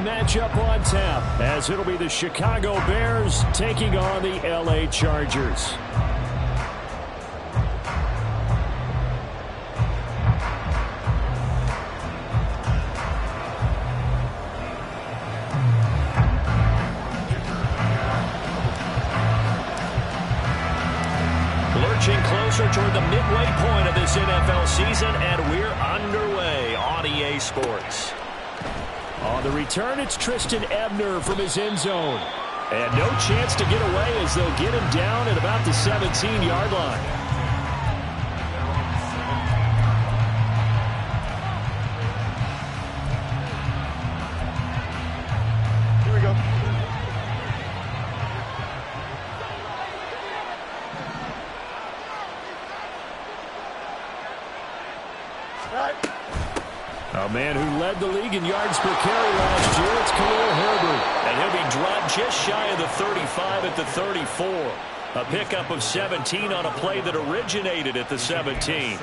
matchup on tap, as it'll be the Chicago Bears taking on the LA Chargers. Lurching closer toward the midway point of this NFL season, and we're underway on EA Sports. On the return, it's Tristan Ebner from his end zone. And no chance to get away as they'll get him down at about the 17-yard line. Here we go. A man who led the league in yards per carry last year, it's Khalil Herbert. And he'll be dropped just shy of the 35 at the 34. A pickup of 17 on a play that originated at the 17.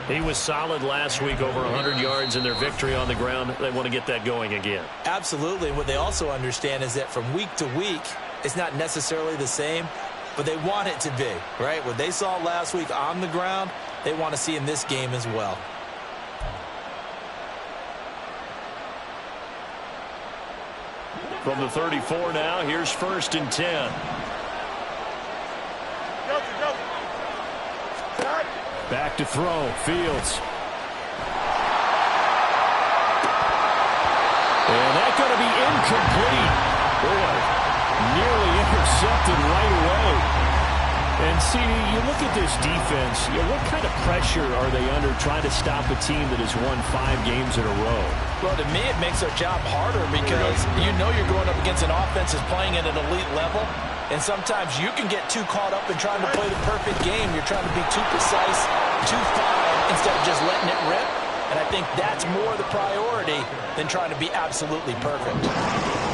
He was solid last week, over 100 yards in their victory on the ground. They want to get that going again. Absolutely. What they also understand is that from week to week, it's not necessarily the same, but they want it to be, right? What they saw last week on the ground, they want to see in this game as well. From the 34 now, here's 1st and 10. Back to throw, Fields. And that's going to be incomplete. Boy, nearly intercepted right away. And, CD, you look at this defense, what kind of pressure are they under trying to stop a team that has won 5 games in a row? Well, to me, it makes their job harder because you know you're going up against an offense that's playing at an elite level. And sometimes you can get too caught up in trying to play the perfect game. You're trying to be too precise, too fine, instead of just letting it rip. And I think that's more the priority than trying to be absolutely perfect.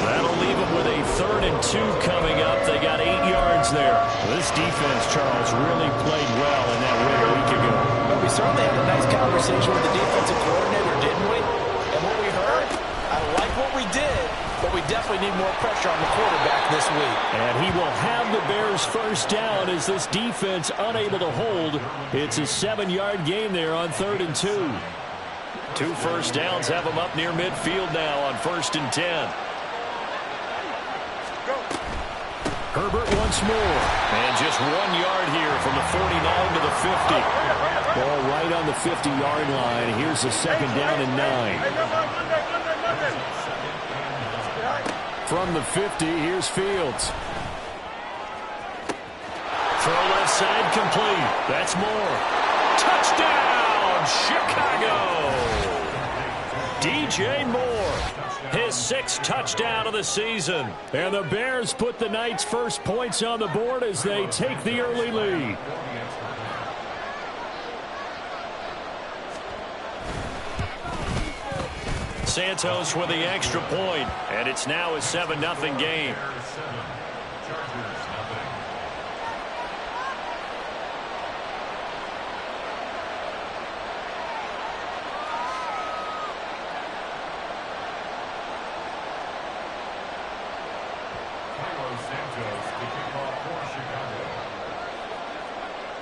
That'll leave them with a 3rd and 2 coming up. They got 8 yards there. This defense, Charles, really played well in that win a week ago. Well, we certainly had a nice conversation with the defensive coordinator, didn't we? And what we heard, I like what we did, but we definitely need more pressure on the quarterback this week. And he will have the Bears first down as this defense unable to hold. It's a 7-yard gain there on 3rd and 2. 2 first downs have them up near midfield now on 1st and 10. Herbert once more. And just 1 yard here from the 49 to the 50. Ball right on the 50-yard line. Here's the 2nd down and 9. From the 50, here's Fields. Throw left side complete. That's more. Touchdown, Chicago! DJ Moore, his 6th touchdown of the season. And the Bears put the Knights' first points on the board as they take the early lead. Santos with the extra point, and it's now a 7-0 game.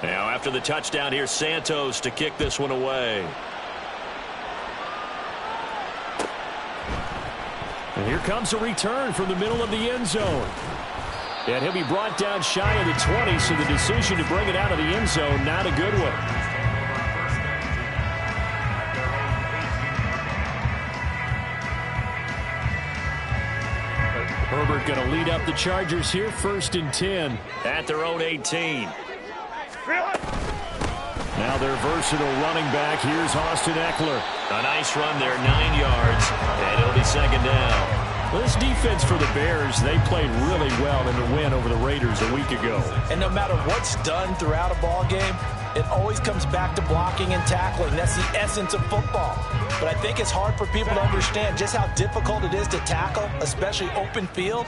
Now after the touchdown, here's Santos to kick this one away. And here comes a return from the middle of the end zone. And he'll be brought down shy of the 20, so the decision to bring it out of the end zone, not a good one. Herbert going to lead up the Chargers here, 1st and 10. At their own 18. Now their versatile running back, here's Austin Eckler. A nice run there, 9 yards, and it'll be 2nd down. Well, this defense for the Bears, they played really well in the win over the Raiders a week ago. And no matter what's done throughout a ball game, it always comes back to blocking and tackling. That's the essence of football. But I think it's hard for people to understand just how difficult it is to tackle, especially open field.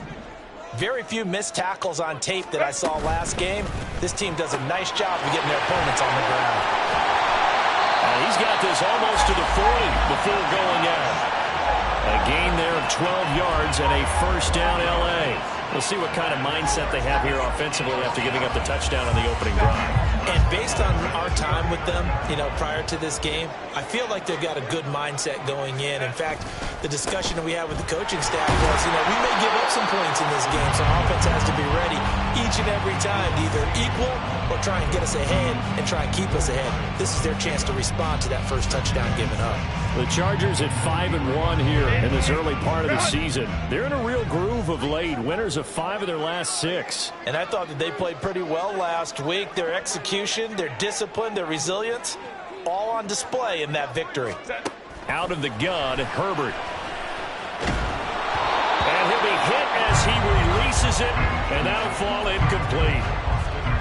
Very few missed tackles on tape that I saw last game. This team does a nice job of getting their opponents on the ground. He's got this almost to the 40 before going out. A gain there of 12 yards and a first down L.A. We'll see what kind of mindset they have here offensively after giving up the touchdown on the opening drive. And based on our time with them, prior to this game, I feel like they've got a good mindset going in. In fact, the discussion that we had with the coaching staff was, we may give up some points in this game, so offense has to be ready each and every time to either equal or try and get us ahead and try and keep us ahead. This is their chance to respond to that first touchdown given up. The Chargers at 5-1 here in this early part of the season. They're in a real groove of late. Winners of 5 of their last 6. And I thought that they played pretty well last week. Their execution, their discipline, their resilience, all on display in that victory. Out of the gun, Herbert. And he'll be hit as he releases it, and that'll fall incomplete.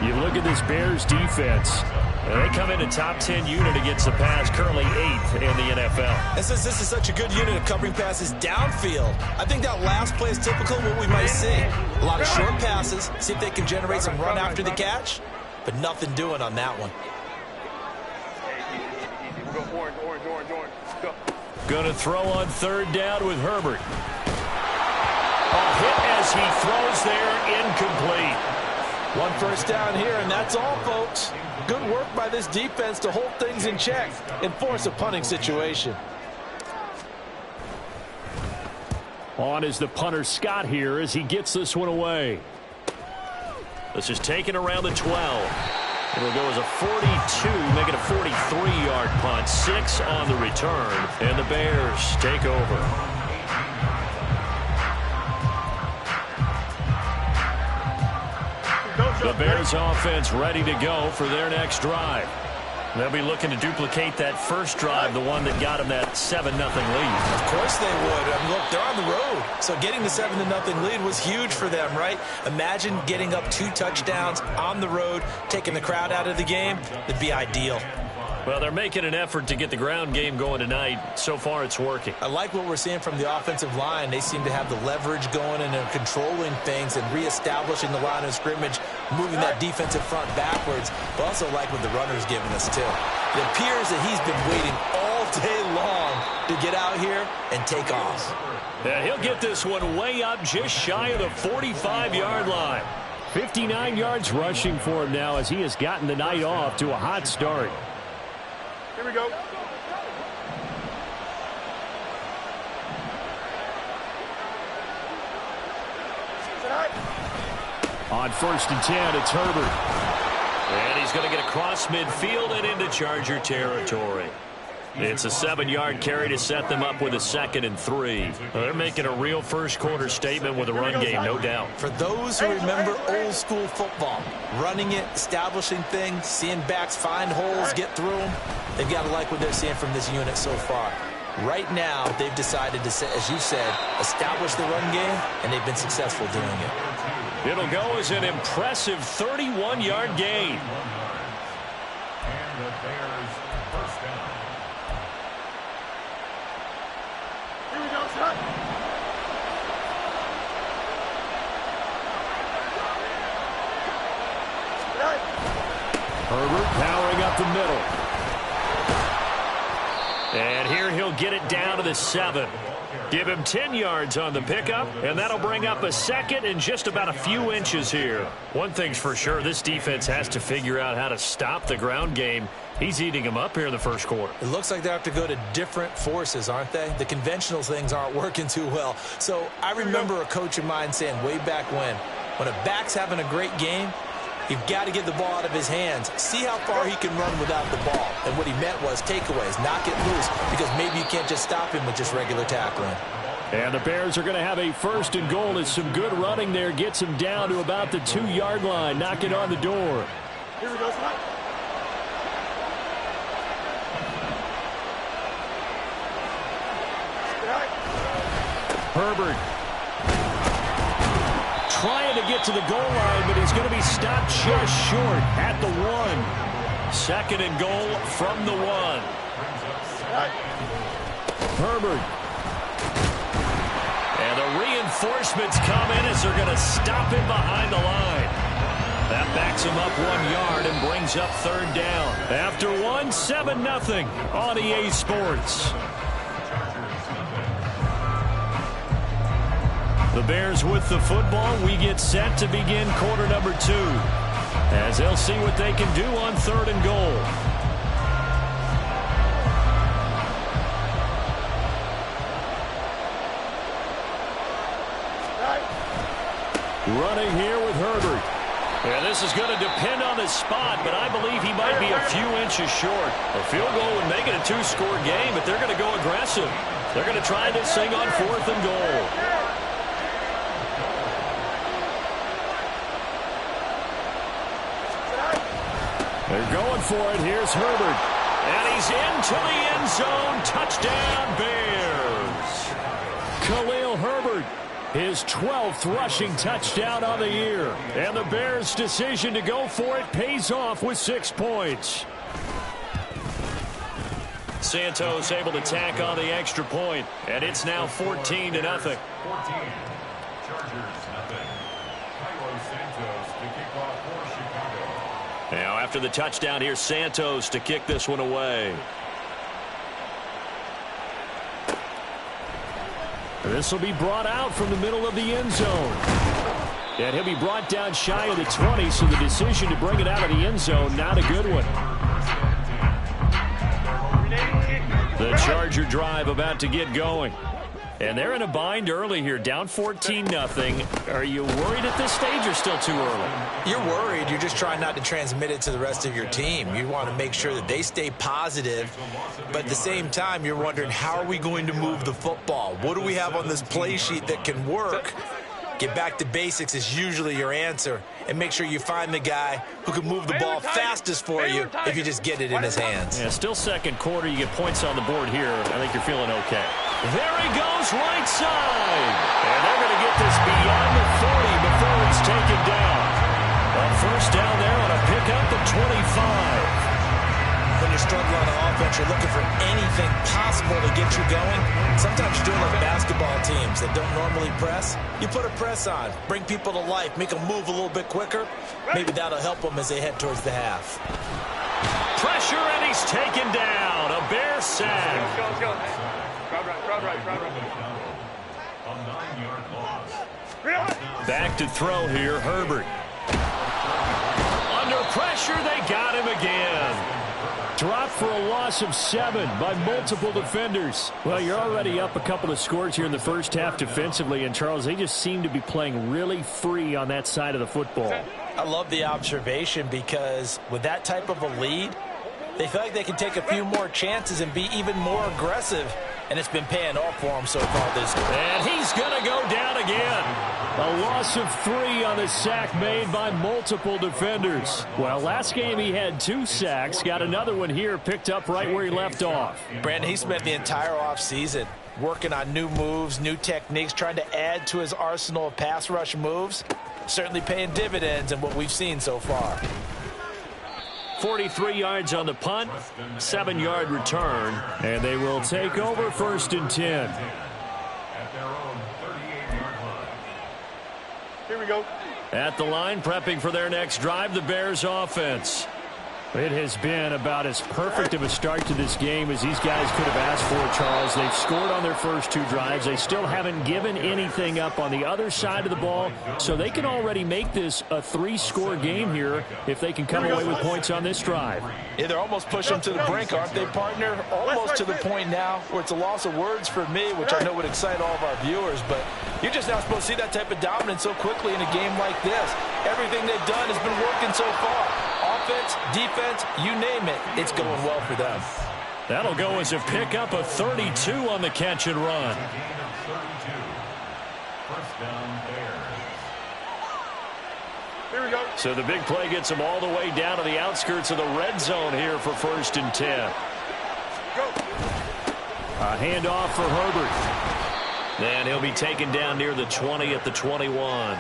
You look at this Bears defense. They come in a top 10 unit against the pass, currently 8th in the NFL. And since this is such a good unit of covering passes downfield, I think that last play is typical of what we might see. A lot of short passes, see if they can generate some run after the catch, but nothing doing on that one. Going to throw on third down with Herbert. A hit as he throws there, incomplete. One first down here, and that's all, folks. Good work by this defense to hold things in check and force a punting situation. On is the punter Scott here as he gets this one away. This is taken around the 12. It'll go as a 42, make it a 43-yard punt. 6 on the return, and the Bears take over. The Bears offense ready to go for their next drive. They'll be looking to duplicate that first drive, the one that got them that 7-0 lead. Of course they would. Look, they're on the road. So getting the 7-0 lead was huge for them, right? Imagine getting up 2 touchdowns on the road, taking the crowd out of the game. It'd be ideal. Well, they're making an effort to get the ground game going tonight. So far, it's working. I like what we're seeing from the offensive line. They seem to have the leverage going and are controlling things and reestablishing the line of scrimmage, moving that defensive front backwards. But also like what the runner's giving us, too. It appears that he's been waiting all day long to get out here and take off. And he'll get this one way up just shy of the 45-yard line. 59 yards rushing for him now as he has gotten the night off to a hot start. Here we go. On 1st and 10, it's Herbert. And he's going to get across midfield and into Charger territory. It's a 7-yard carry to set them up with a 2nd and 3. Well, they're making a real first-quarter statement with a run game, no doubt. For those who remember old-school football, running it, establishing things, seeing backs find holes, get through them, they've got to like what they're seeing from this unit so far. Right now, they've decided to, as you said, establish the run game, and they've been successful doing it. It'll go as an impressive 31-yard gain. And the Bears first down. Here we go, son. Herbert powering up the middle. And here he'll get it down to the 7. Give him 10 yards on the pickup, and that'll bring up a 2nd and just about a few inches here. One thing's for sure, this defense has to figure out how to stop the ground game. He's eating them up here in the first quarter. It looks like they have to go to different forces, aren't they? The conventional things aren't working too well. So I remember a coach of mine saying way back when a back's having a great game, you've got to get the ball out of his hands. See how far he can run without the ball. And what he meant was takeaways, knock it loose, because maybe you can't just stop him with just regular tackling. And the Bears are going to have a 1st and goal as some good running there gets him down to about the 2-yard line, knocking on the door. Here we go, son. Herbert trying to get to the goal line, but he's going to be stopped just short at the 1. 2nd and goal from the 1. Herbert. And the reinforcements come in as they're going to stop him behind the line. That backs him up 1 yard and brings up 3rd down. After 1, 7-0 on EA Sports. The Bears with the football. We get set to begin quarter number 2 as they'll see what they can do on 3rd and goal. Running here with Herbert. Yeah, this is going to depend on his spot, but I believe he might be a few inches short. A field goal would make it a 2-score game, but they're going to go aggressive. They're going to try this thing on 4th and goal. They're going for it. Here's Herbert. And he's into the end zone. Touchdown, Bears. Khalil Herbert. His 12th rushing touchdown on the year. And the Bears' decision to go for it pays off with 6 points. Santos able to tack on the extra point, and it's now 14-0. 14. Chargers, nothing. Carlos Santos to kick off for Chicago. Now after the touchdown, here's Santos to kick this one away. This will be brought out from the middle of the end zone. And he'll be brought down shy of the 20, so the decision to bring it out of the end zone, not a good one. The Charger drive about to get going. And they're in a bind early here, down 14-0. Are you worried at this stage or still too early? You're worried. You're just trying not to transmit it to the rest of your team. You want to make sure that they stay positive. But at the same time, you're wondering, how are we going to move the football? What do we have on this play sheet that can work? Get back to basics is usually your answer. And make sure you find the guy who can move the ball fastest for you if you just get it in his hands. Yeah, still second quarter. You get points on the board here. I think you're feeling okay. There he goes, right side. And they're going to get this beyond the 40 before he's taken down. A first down there on a pickup at 25. When you're struggling on offense, you're looking for anything possible to get you going. Sometimes you're doing like basketball teams that don't normally press. You put a press on, bring people to life, make them move a little bit quicker. Maybe that'll help them as they head towards the half. Pressure, and he's taken down. A Bear sack. Let's go. Crowd right. A 9-yard loss. Back to throw here, Herbert. Under pressure, they got him again. Dropped for a loss of 7 by multiple defenders. Well, you're already up a couple of scores here in the first half defensively, and Charles, they just seem to be playing really free on that side of the football. I love the observation because with that type of a lead, they feel like they can take a few more chances and be even more aggressive, and it's been paying off for them so far this year. And he's going to go down again. A loss of 3 on the sack made by multiple defenders. Well, last game he had 2 sacks. Got another one here, picked up right where he left off. Brandon, he spent the entire offseason working on new moves, new techniques, trying to add to his arsenal of pass rush moves. Certainly paying dividends in what we've seen so far. 43 yards on the punt, 7-yard return, and they will take over 1st and 10. At their own 38-yard line. Here we go. At the line, prepping for their next drive, the Bears offense. It has been about as perfect of a start to this game as these guys could have asked for, Charles. They've scored on their first 2 drives. They still haven't given anything up on the other side of the ball, so they can already make this a 3-score game here if they can come away with points on this drive. Yeah, they're almost pushing to the brink, aren't they, partner? Almost to the point now where it's a loss of words for me, which I know would excite all of our viewers, but you're just not supposed to see that type of dominance so quickly in a game like this. Everything they've done has been working so far. Offense, defense, you name it, it's going well for them. That'll go as a pickup of 32 on the catch and run. First down, Bears. Here we go. So the big play gets them all the way down to the outskirts of the red zone here for 1st and 10. Go. A handoff for Herbert. And he'll be taken down near the 20 at the 21.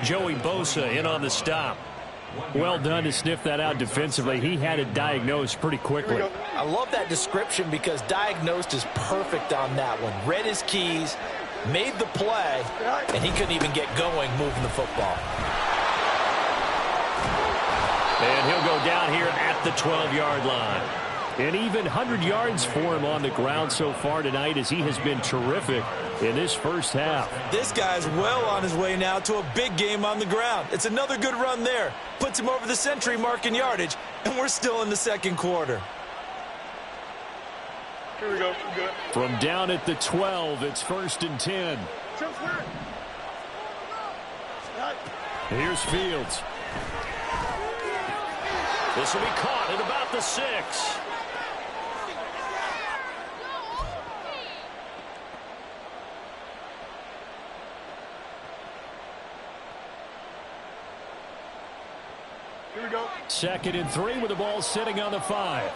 Joey Bosa in on the stop. Well done to sniff that out defensively. He had it diagnosed pretty quickly. I love that description because diagnosed is perfect on that one. Read his keys, made the play, and he couldn't even get going moving the football. And he'll go down here at the 12-yard line. And even 100 yards for him on the ground so far tonight, as he has been terrific in this first half. This guy's well on his way now to a big game on the ground. It's another good run there. Puts him over the century mark in yardage, and we're still in the second quarter. Here we go. Good. From down at the 12, it's 1st and 10. Here's Fields. This will be caught at about the 6. Here we go. 2nd and 3 with the ball sitting on the 5.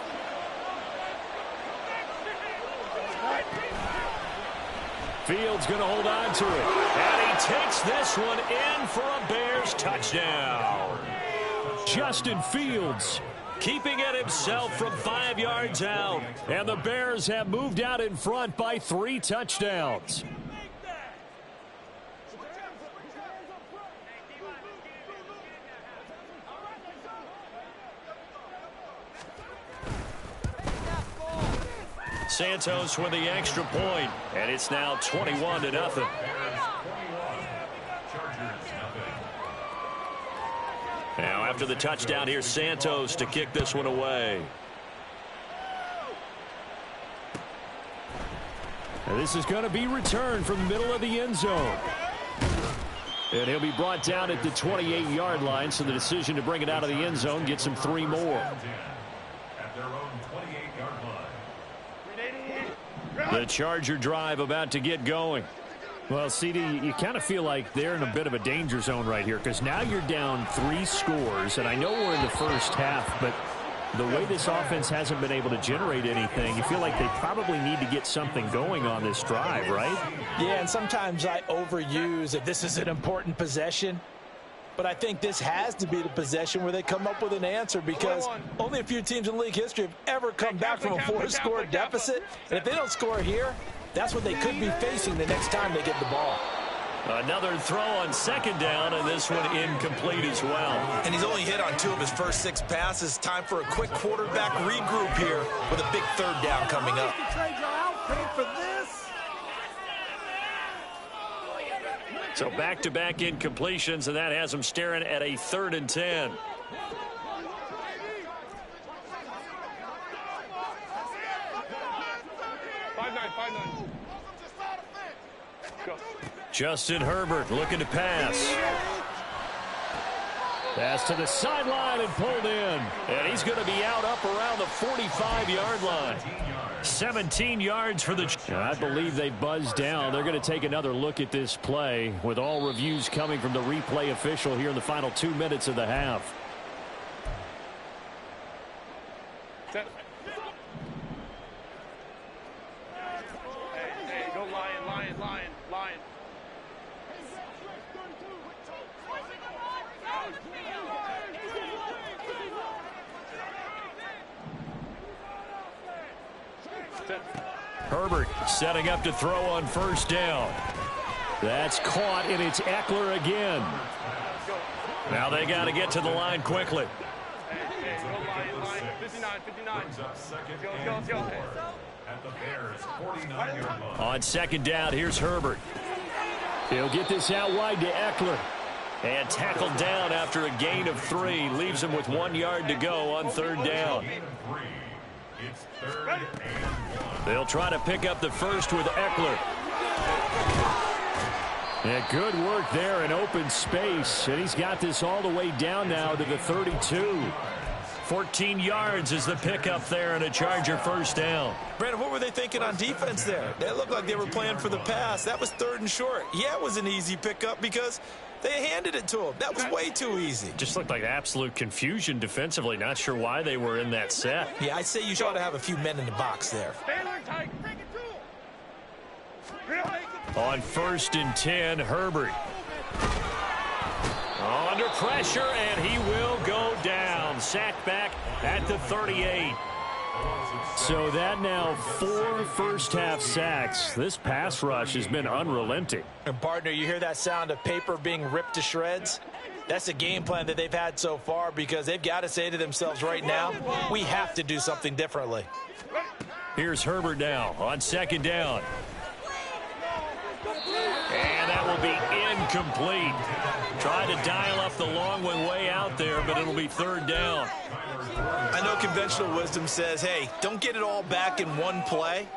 Fields going to hold on to it. And he takes this one in for a Bears touchdown. Justin Fields Keeping it himself from 5 yards out. And the Bears have moved out in front by 3 touchdowns. Santos with the extra point, and it's now 21-0. Now after the touchdown, here's Santos to kick this one away. And this is going to be returned from the middle of the end zone. And he'll be brought down at the 28-yard line, so the decision to bring it out of the end zone gets him 3 more. The Charger drive about to get going. Well, CD, you kind of feel like they're in a bit of a danger zone right here, because now you're down 3 scores, and I know we're in the first half, but the way this offense hasn't been able to generate anything, you feel like they probably need to get something going on this drive, right? Yeah, and sometimes I overuse that this is an important possession. But I think this has to be the possession where they come up with an answer, because only a few teams in league history have ever come back from a 4-score deficit. And if they don't score here, that's what they could be facing the next time they get the ball. Another throw on 2nd down, and this one incomplete as well. And he's only hit on 2 of his first 6 passes. Time for a quick quarterback regroup here with a big 3rd down coming up. So back-to-back incompletions, and that has them staring at a 3rd and 10. Justin Herbert looking to pass. Pass to the sideline and pulled in. And he's going to be out up around the 45-yard line. 17 yards for the... I believe they buzzed down. They're going to take another look at this play, with all reviews coming from the replay official here in the final 2 minutes of the half. Hey, go Lion. Herbert setting up to throw on 1st down. That's caught, and it's Eckler again. Now they got to get to the line quickly. Hey, go Lion. 59. Let's go. At the Bears' 49-yard line. On 2nd down, here's Herbert. He'll get this out wide to Eckler. And tackled down after a gain of 3. Leaves him with 1 yard to go on 3rd down. It's 3rd and 1. They'll try to pick up the first with Eckler. Yeah, good work there in open space. And he's got this all the way down now to the 32. 14 yards is the pickup there, and a Charger 1st down. Brandon, what were they thinking on defense there? They looked like they were playing for the pass. That was 3rd and short. Yeah, it was an easy pickup because they handed it to him. That was way too easy. Just looked like absolute confusion defensively. Not sure why they were in that set. Yeah, I'd say you ought to have a few men in the box there. On 1st and 10, Herbert. Under pressure, and he will go down. Sacked back at the 38. So that now 4 first-half sacks. This pass rush has been unrelenting. And, partner, you hear that sound of paper being ripped to shreds? That's the game plan that they've had so far, because they've got to say to themselves right now, we have to do something differently. Here's Herbert now on second down. And that will be incomplete. Tried to dial up the long one way out there, but it'll be third down. I know conventional wisdom says, hey, don't get it all back in one play.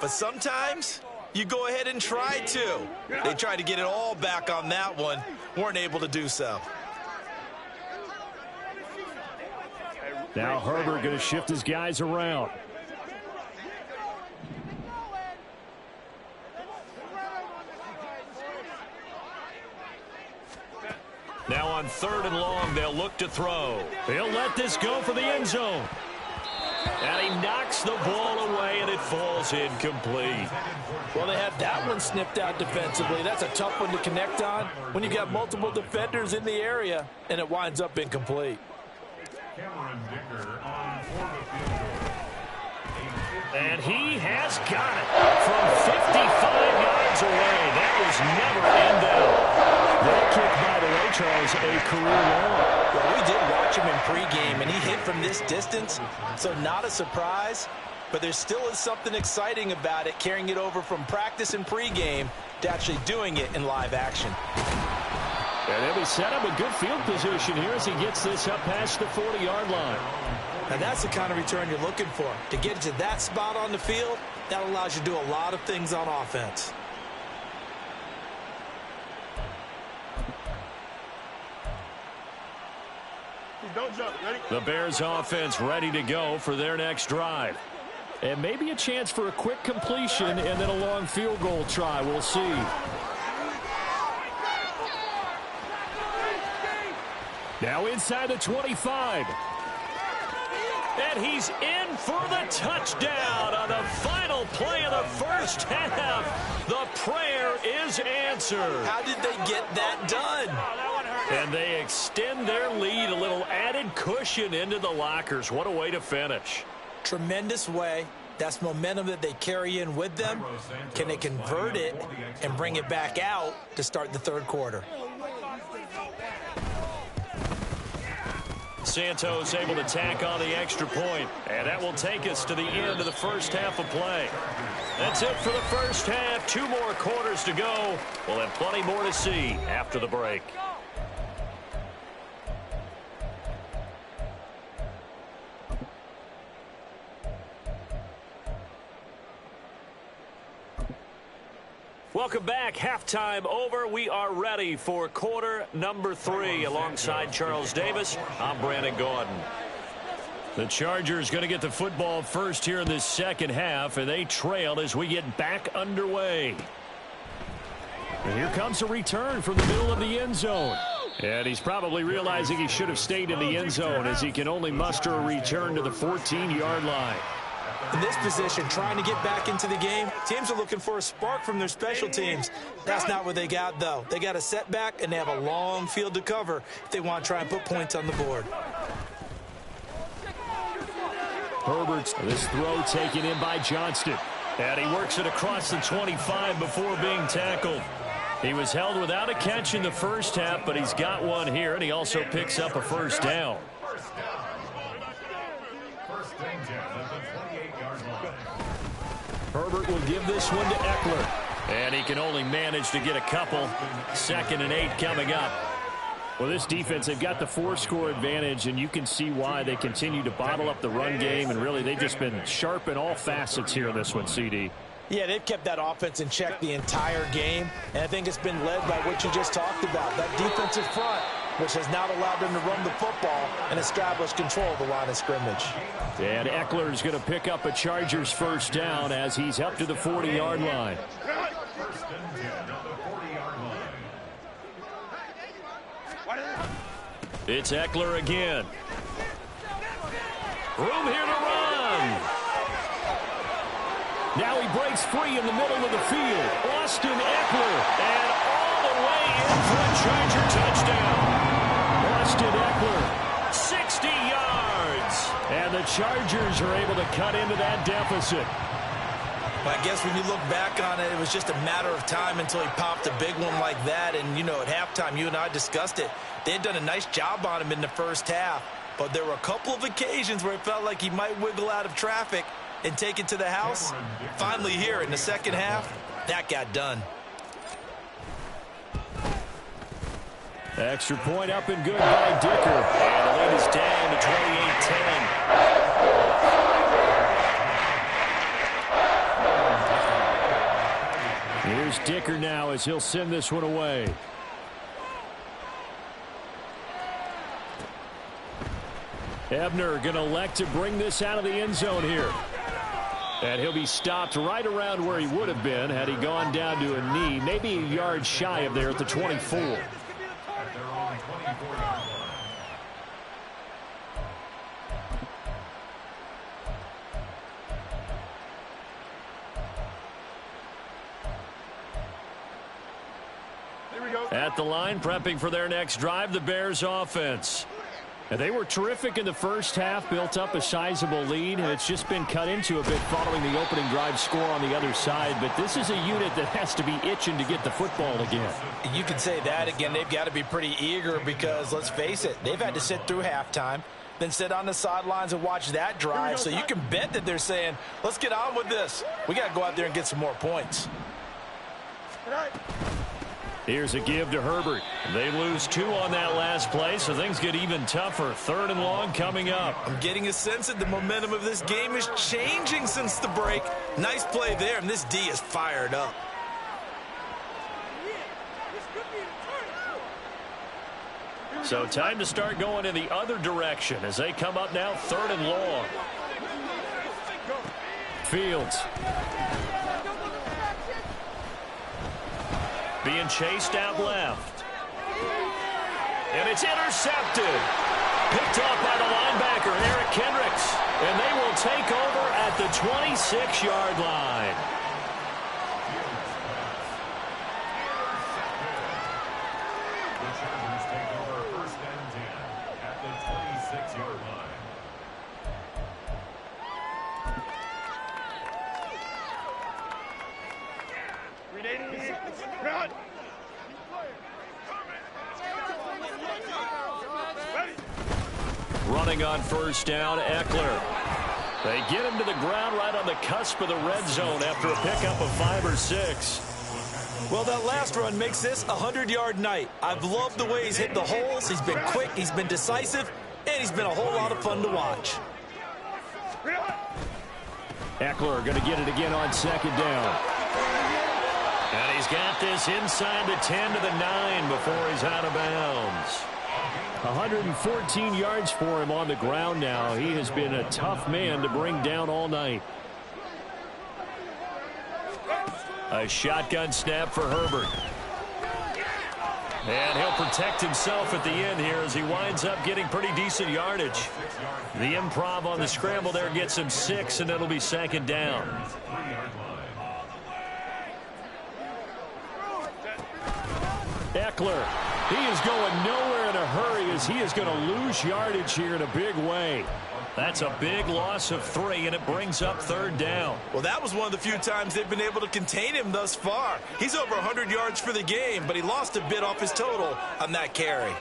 But sometimes you go ahead and try to. They tried to get it all back on that one. Weren't able to do so. Now Herbert going to shift his guys around. Now on third and long, they'll look to throw. He'll let this go for the end zone. And he knocks the ball away, and it falls incomplete. Well, they have that one snipped out defensively. That's a tough one to connect on when you've got multiple defenders in the area, and it winds up incomplete. And he has got it from 55 yards away. That was never in down. That kick, by the way, Charles, a career long. Well, we did watch him in pregame, and he hit from this distance, so not a surprise. But there still is something exciting about it, carrying it over from practice and pregame to actually doing it in live action. And then we set up a good field position here as he gets this up past the 40-yard line. And that's the kind of return you're looking for. To get to that spot on the field, that allows you to do a lot of things on offense. Don't jump. Ready? The Bears offense ready to go for their next drive. And maybe a chance for a quick completion and then a long field goal try. We'll see. Now inside the 25. And he's in for the touchdown on the final play of the first half. The prayer is answered. How did they get that done? And they extend their lead, a little added cushion into the lockers. What a way to finish. Tremendous way. That's momentum that they carry in with them. Can they convert it and bring it back out to start the third quarter? Santos able to tack on the extra point. And that will take us to the end of the first half of play. That's it for the first half. 2 more quarters to go. We'll have plenty more to see after the break. Welcome back. Halftime over. We are ready for quarter number 3. Alongside Charles Davis, I'm Brandon Gordon. The Chargers going to get the football first here in this second half, and they trailed as we get back underway. And here comes a return from the middle of the end zone. And he's probably realizing he should have stayed in the end zone as he can only muster a return to the 14-yard line. In this position, trying to get back into the game, teams are looking for a spark from their special teams. That's not what they got, though. They got a setback, and they have a long field to cover if they want to try and put points on the board. Herbert's this throw taken in by Johnston. And he works it across the 25 before being tackled. He was held without a catch in the first half, but he's got one here, and he also picks up a first down. Herbert will give this one to Eckler. And he can only manage to get a couple. 2nd and 8 coming up. Well, this defense, they've got the 4-score advantage, and you can see why they continue to bottle up the run game, and really they've just been sharp in all facets here in this one, CD. Yeah, they've kept that offense in check the entire game, and I think it's been led by what you just talked about, that defensive front, which has not allowed them to run the football and establish control of the line of scrimmage. And Eckler's going to pick up a Chargers first down as he's up to the 40-yard line. It's Eckler again. Room here to run. Now he breaks free in the middle of the field. Austin Eckler, and all the way in for a Charger touchdown. Austin Eckler, 60 yards. And the Chargers are able to cut into that deficit. But I guess when you look back on it, it was just a matter of time until he popped a big one like that. And, you know, at halftime, you and I discussed it. They had done a nice job on him in the first half. But there were a couple of occasions where it felt like he might wiggle out of traffic and take it to the house. Finally here in the second half, that got done. Extra point up and good by Dicker. And the lead is down to 28-10. Here's Dicker now as he'll send this one away. Ebner going to elect to bring this out of the end zone here. And he'll be stopped right around where he would have been had he gone down to a knee, maybe a yard shy of there at the 24. At their own 24-yard line. Here we go. At the line, prepping for their next drive, the Bears offense. And they were terrific in the first half, built up a sizable lead, and it's just been cut into a bit following the opening drive score on the other side. But this is a unit that has to be itching to get the football again. You could say that again. They've got to be pretty eager because, let's face it, they've had to sit through halftime, then sit on the sidelines and watch that drive. So you can bet that they're saying, let's get on with this. We got to go out there and get some more points. Here's a give to Herbert. They lose 2 on that last play, so things get even tougher. 3rd and long coming up. I'm getting a sense that the momentum of this game is changing since the break. Nice play there, and this D is fired up. So time to start going in the other direction as they come up now 3rd and long. Fields. Being chased out left. And it's intercepted. Picked off by the linebacker, Eric Kendricks. And they will take over at the 26-yard line. The Chargers take over 1st and 10 at the 26-yard line. Run. Running on 1st down, Eckler. They get him to the ground right on the cusp of the red zone after a pickup of 5 or 6. Well, that last run makes this a 100-yard night. I've loved the way he's hit the holes. He's been quick, he's been decisive, and he's been a whole lot of fun to watch. Eckler going to get it again on 2nd down. And he's got this inside the 10 to the 9 before he's out of bounds. 114 yards for him on the ground now. He has been a tough man to bring down all night. A shotgun snap for Herbert. And he'll protect himself at the end here as he winds up getting pretty decent yardage. The improv on the scramble there gets him 6, and it'll be 2nd down. Eckler, he is going nowhere in a hurry as he is going to lose yardage here in a big way. That's a big loss of 3, and it brings up 3rd down. Well, that was one of the few times they've been able to contain him thus far. He's over 100 yards for the game, but he lost a bit off his total on that carry.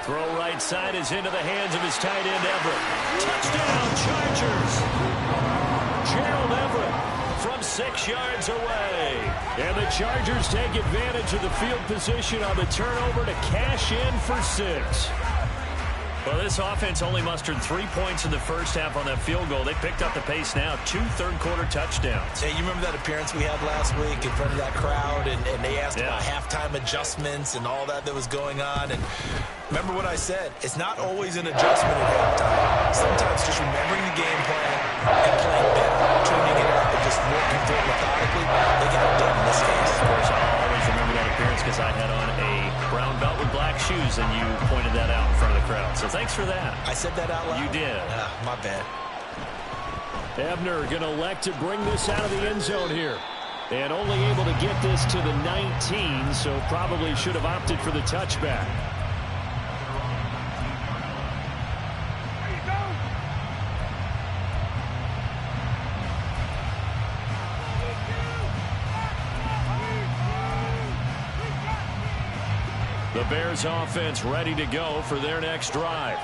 Throw right side is into the hands of his tight end, Everett. Touchdown, Chargers. Gerald Everett from 6 yards away. And the Chargers take advantage of the field position on the turnover to cash in for 6. Well, this offense only mustered 3 points in the first half on that field goal. They picked up the pace now, 2 third-quarter touchdowns. Hey, you remember that appearance we had last week in front of that crowd, and they asked about halftime adjustments and all that was going on. And remember what I said, it's not always an adjustment at halftime. Sometimes just remembering the game plan and playing better, tuning it up and just working through it methodically. They got it done in this case. Of course, I'll always remember that appearance because I had on a brown belt with black shoes, and you pointed that out in front of the crowd. So thanks for that. I said that out loud? You did. My bad. Ebner going to elect to bring this out of the end zone here. And only able to get this to the 19, so probably should have opted for the touchback. The Bears offense ready to go for their next drive.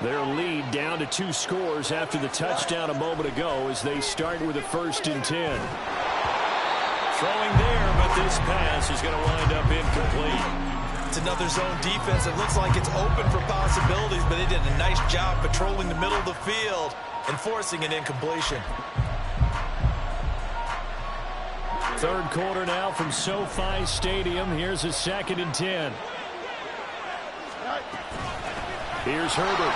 Their lead down to 2 scores after the touchdown a moment ago as they start with a 1st and 10. Throwing there, but this pass is going to wind up incomplete. It's another zone defense. It looks like it's open for possibilities, but they did a nice job patrolling the middle of the field and forcing an incompletion. 3rd quarter now from SoFi Stadium. Here's a 2nd and 10. Here's Herbert.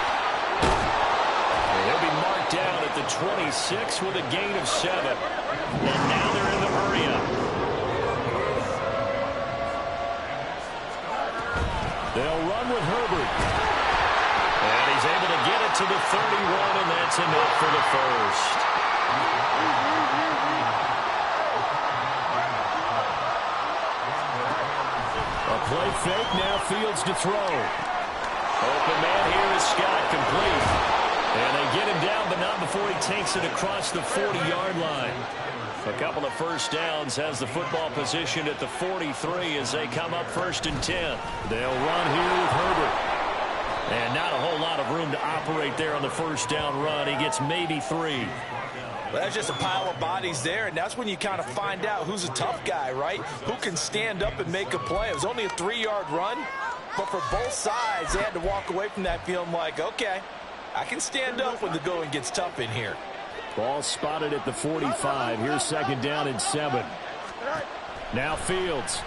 And he'll be marked down at the 26 with a gain of 7. And now they're in the hurry-up. They'll run with Herbert. And he's able to get it to the 31, and that's enough for the first. A play fake, now Fields to throw. Open man here is Scott, complete. And they get him down, but not before he takes it across the 40-yard line. A couple of first downs, has the football position at the 43 as they come up 1st and 10. They'll run here with Herbert. And not a whole lot of room to operate there on the 1st down run. He gets maybe 3. Well, that's just a pile of bodies there, and that's when you kind of find out who's a tough guy, right? Who can stand up and make a play. It was only a 3-yard run, but for both sides, they had to walk away from that feeling like, okay, I can stand up when the going gets tough in here. Ball spotted at the 45. Here's 2nd down and 7. Now Fields.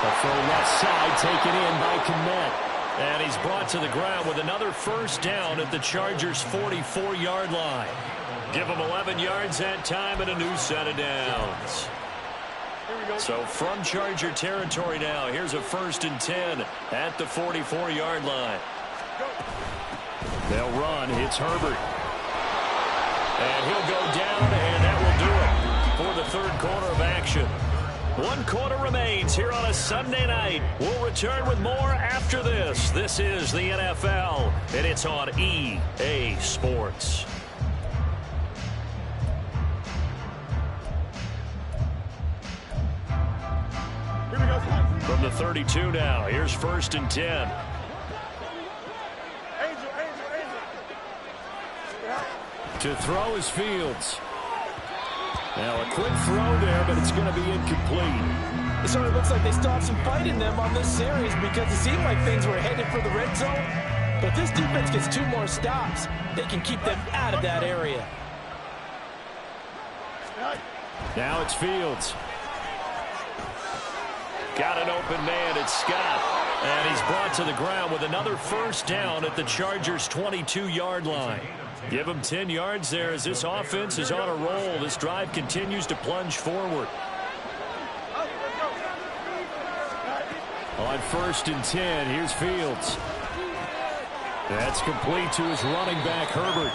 A throw left side taken in by Kmet. And he's brought to the ground with another 1st down at the Chargers' 44-yard line. Give him 11 yards that time and a new set of downs. So from Charger territory now, here's a 1st and 10 at the 44-yard line. They'll run. It's Herbert. And he'll go down, and that will do it for the 3rd quarter of action. 1 quarter remains here on a Sunday night. We'll return with more after this. This is the NFL, and it's on EA Sports. From the 32 now, here's 1st and 10. To throw is Fields. Now a quick throw there, but it's going to be incomplete. It sort of looks like they still have some fight in them on this series because it seemed like things were headed for the red zone. But this defense gets 2 more stops. They can keep them out of that area. Now it's Fields. Got an open man. It's Scott. And he's brought to the ground with another 1st down at the Chargers' 22-yard line. Give him 10 yards there as this offense is on a roll. This drive continues to plunge forward. On 1st and 10, here's Fields. That's complete to his running back, Herbert.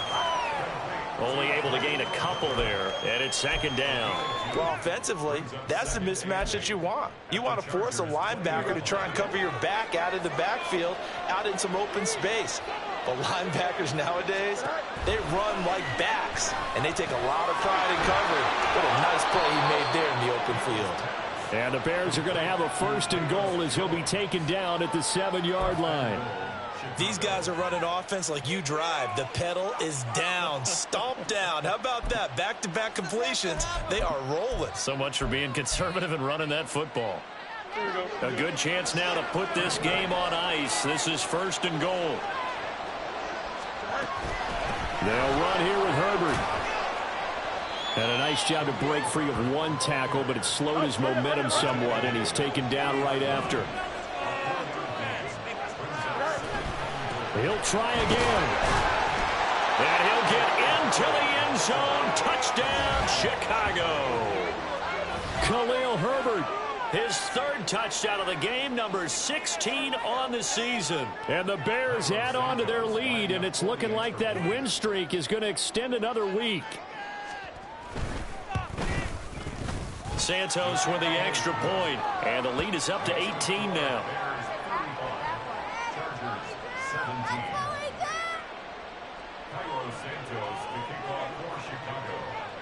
Only able to gain a couple there, and it's 2nd down. Well, offensively, that's the mismatch that you want. You want to force a linebacker to try and cover your back out of the backfield, out in some open space. But linebackers nowadays, they run like backs, and they take a lot of pride in covering. What a nice play he made there in the open field. And the Bears are going to have a 1st and goal as he'll be taken down at the 7-yard line. These guys are running offense like you drive. The pedal is down, stomped down. How about that? Back-to-back completions. They are rolling. So much for being conservative and running that football. A good chance now to put this game on ice. This is 1st and goal. They'll run here with Herbert. And a nice job to break free of 1 tackle, but it slowed his momentum somewhat, and he's taken down right after. He'll try again. And he'll get into the end zone. Touchdown, Chicago. Khalil Herbert, his 3rd touchdown of the game, number 16 on the season. And the Bears add on to their lead, and it's looking like that win streak is going to extend another week. Santos with the extra point, and the lead is up to 18 now.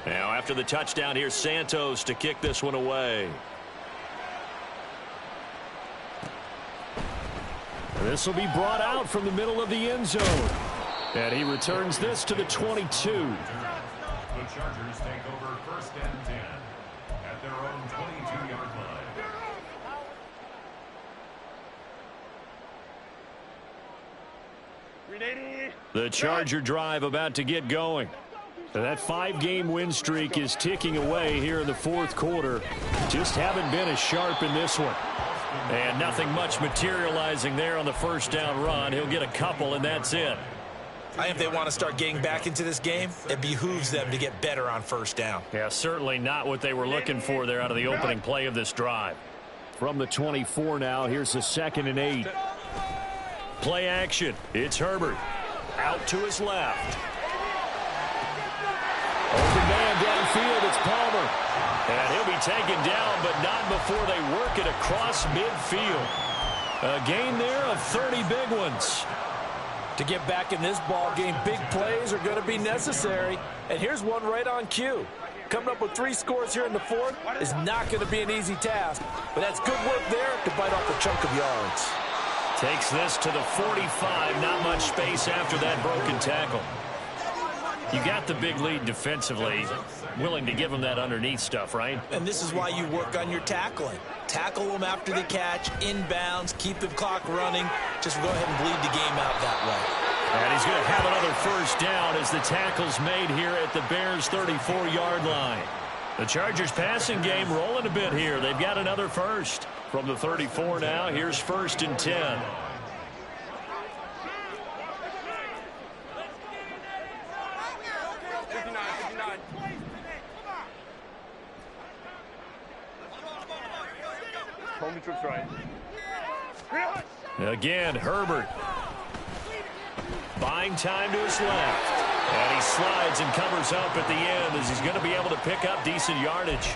Now after the touchdown, here's Santos to kick this one away. This will be brought out from the middle of the end zone. And he returns this to the 22. The Chargers take over first and 10 at their own 22-yard line. The Charger drive about to get going. That 5-game win streak is ticking away here in the fourth quarter. Just haven't been as sharp in this one. And nothing much materializing there on the first down run. He'll get a couple, and that's it. I think if they want to start getting back into this game, it behooves them to get better on first down. Yeah, certainly not what they were looking for there out of the opening play of this drive. From the 24 now, here's a 2nd and 8. Play action. It's Herbert. Out to his left. Open man downfield, it's Palmer. And he'll be taken down, but not before they work it across midfield. A gain there of 30 big ones. To get back in this ball game, big plays are going to be necessary. And here's one right on cue. Coming up with 3 scores here in the fourth is not going to be an easy task. But that's good work there to bite off a chunk of yards. Takes this to the 45. Not much space after that broken tackle. You got the big lead defensively. Willing to give them that underneath stuff, right? And this is why you work on your tackling. Tackle them after the catch, inbounds, keep the clock running. Just go ahead and bleed the game out that way. And he's going to have another first down as the tackle's made here at the Bears' 34-yard line. The Chargers passing game rolling a bit here. They've got another first. From the 34 now, here's 1st and 10. Home trips right. Again, Herbert. Buying time to his left. And he slides and covers up at the end as he's going to be able to pick up decent yardage.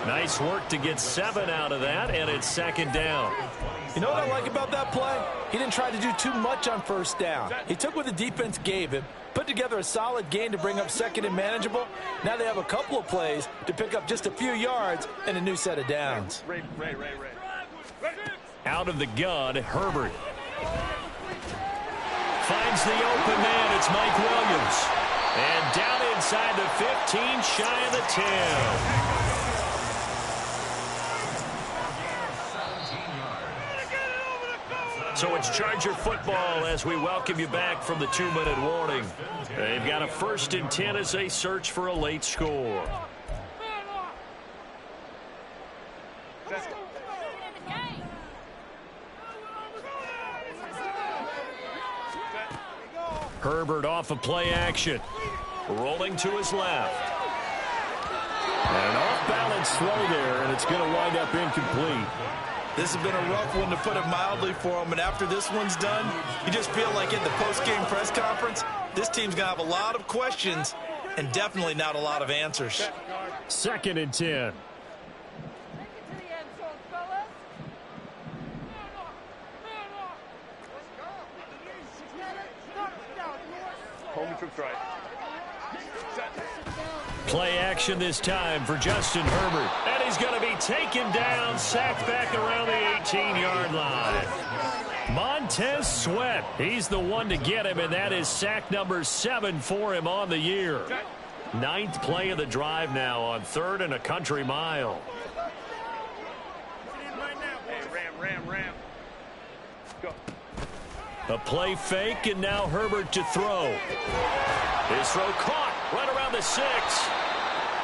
Nice work to get 7 out of that, and it's 2nd down. You know what I like about that play? He didn't try to do too much on first down. He took what the defense gave him, put together a solid gain to bring up 2nd and manageable. Now they have a couple of plays to pick up just a few yards and a new set of downs. Out of the gun, Herbert. Finds the open man. It's Mike Williams. And down inside the 15, shy of the 10. So it's Charger football as we welcome you back from the 2-minute warning. They've got a 1st and 10 as they search for a late score. Herbert off of play action. Rolling to his left. An off-balance throw there, and it's going to wind up incomplete. This has been a rough one, to put it mildly, for him. And after this one's done, you just feel like in the post-game press conference, this team's going to have a lot of questions and definitely not a lot of answers. 2nd and 10. Home trips right. Play action this time for Justin Herbert. And he's going to be taken down, sacked back around the 18-yard line. Montez Sweat, he's the one to get him, and that is sack number 7 for him on the year. 9th play of the drive now on 3rd and a country mile. Hey, ram. Go. A play fake, and now Herbert to throw. His throw caught right around the 6.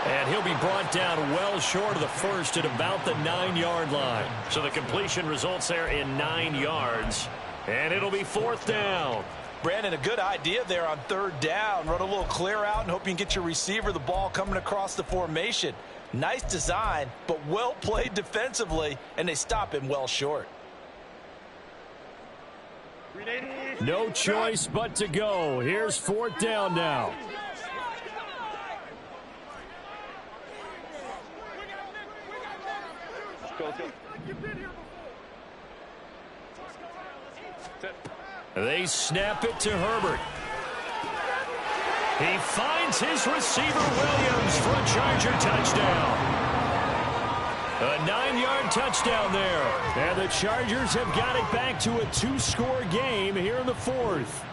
And he'll be brought down well short of the 1st at about the 9-yard line. So the completion results there in 9 yards. And it'll be 4th down. Brandon, a good idea there on 3rd down. Run a little clear out and hope you can get your receiver the ball coming across the formation. Nice design, but well played defensively, and they stop him well short. No choice but to go. Here's 4th down now. let's go. They snap it to Herbert. He finds his receiver, Williams, for a Charger touchdown. A 9-yard touchdown there. And the Chargers have got it back to a 2-score game here in the 4th.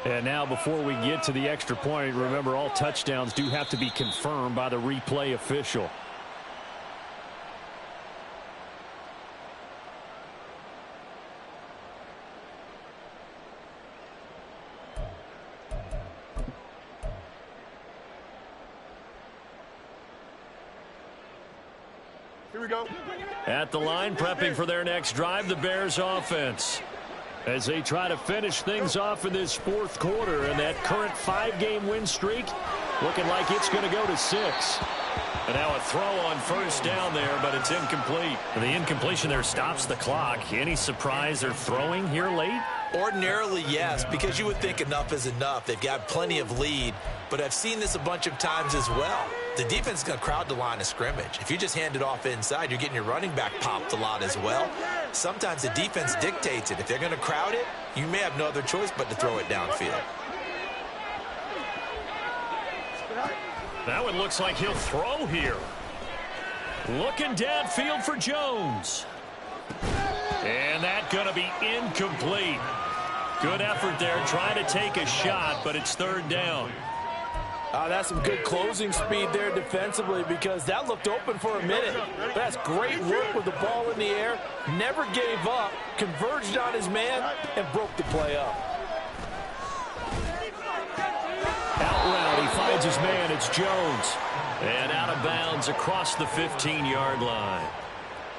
And now before we get to the extra point, remember all touchdowns do have to be confirmed by the replay official. Here we go. At the line, prepping for their next drive, the Bears offense, as they try to finish things off in this 4th quarter, and that current 5-game win streak looking like it's going to go to 6. And now a throw on first down there, but it's incomplete. The incompletion there stops the clock. Any surprise they're throwing here late? Ordinarily, yes, because you would think enough is enough. They've got plenty of lead, but I've seen this a bunch of times as well. The defense is going to crowd the line of scrimmage. If you just hand it off inside, you're getting your running back popped a lot as well. Sometimes the defense dictates it. If they're going to crowd it, you may have no other choice but to throw it downfield. That one looks like he'll throw here. Looking downfield for Jones. And that's going to be incomplete. Good effort there, trying to take a shot, but it's 3rd down. That's some good closing speed there defensively, because that looked open for a minute. That's great work with the ball in the air. Never gave up, converged on his man, and broke the play up. Out route, he finds his man. It's Jones. And out of bounds across the 15-yard line.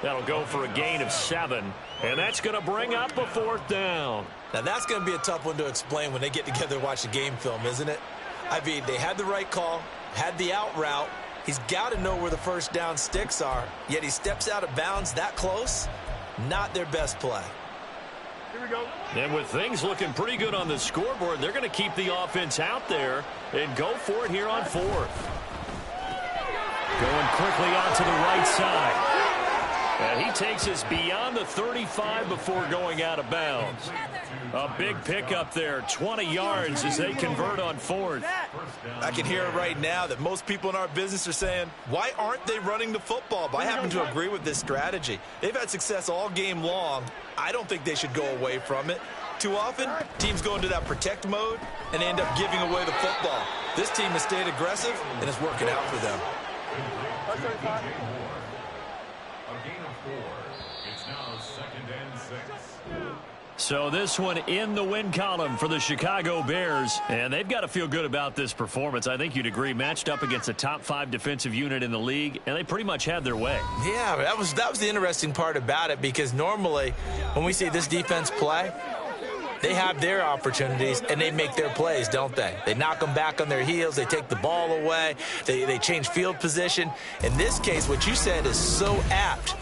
That'll go for a gain of 7, and that's going to bring up a 4th down. Now, that's going to be a tough one to explain when they get together and watch the game film, isn't it? I mean, they had the right call, had the out route. He's got to know where the first down sticks are, yet he steps out of bounds that close. Not their best play. Here we go. And with things looking pretty good on the scoreboard, they're going to keep the offense out there and go for it here on 4th. Going quickly out to the right side. And he takes us beyond the 35 before going out of bounds. A big pickup there, 20 yards as they convert on 4th. I can hear it right now that most people in our business are saying, why aren't they running the football? But I happen to agree with this strategy. They've had success all game long. I don't think they should go away from it. Too often, teams go into that protect mode and end up giving away the football. This team has stayed aggressive, and it's working out for them. A gain of 4. It's now 2nd and 6. So this one in the win column for the Chicago Bears. And they've got to feel good about this performance. I think you'd agree, matched up against a top 5 defensive unit in the league, and they pretty much had their way. Yeah, that was the interesting part about it, because normally when we see this defense play, they have their opportunities and they make their plays, don't they? They knock them back on their heels. They take the ball away. They change field position. In this case, what you said is so apt.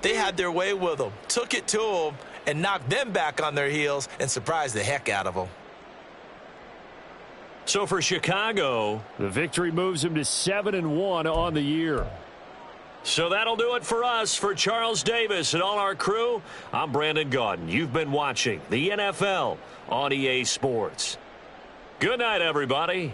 They had their way with them, took it to them, and knocked them back on their heels and surprised the heck out of them. So for Chicago, the victory moves them to 7-1 on the year. So that'll do it for us. For Charles Davis and all our crew, I'm Brandon Gaudin. You've been watching the NFL on EA Sports. Good night, everybody.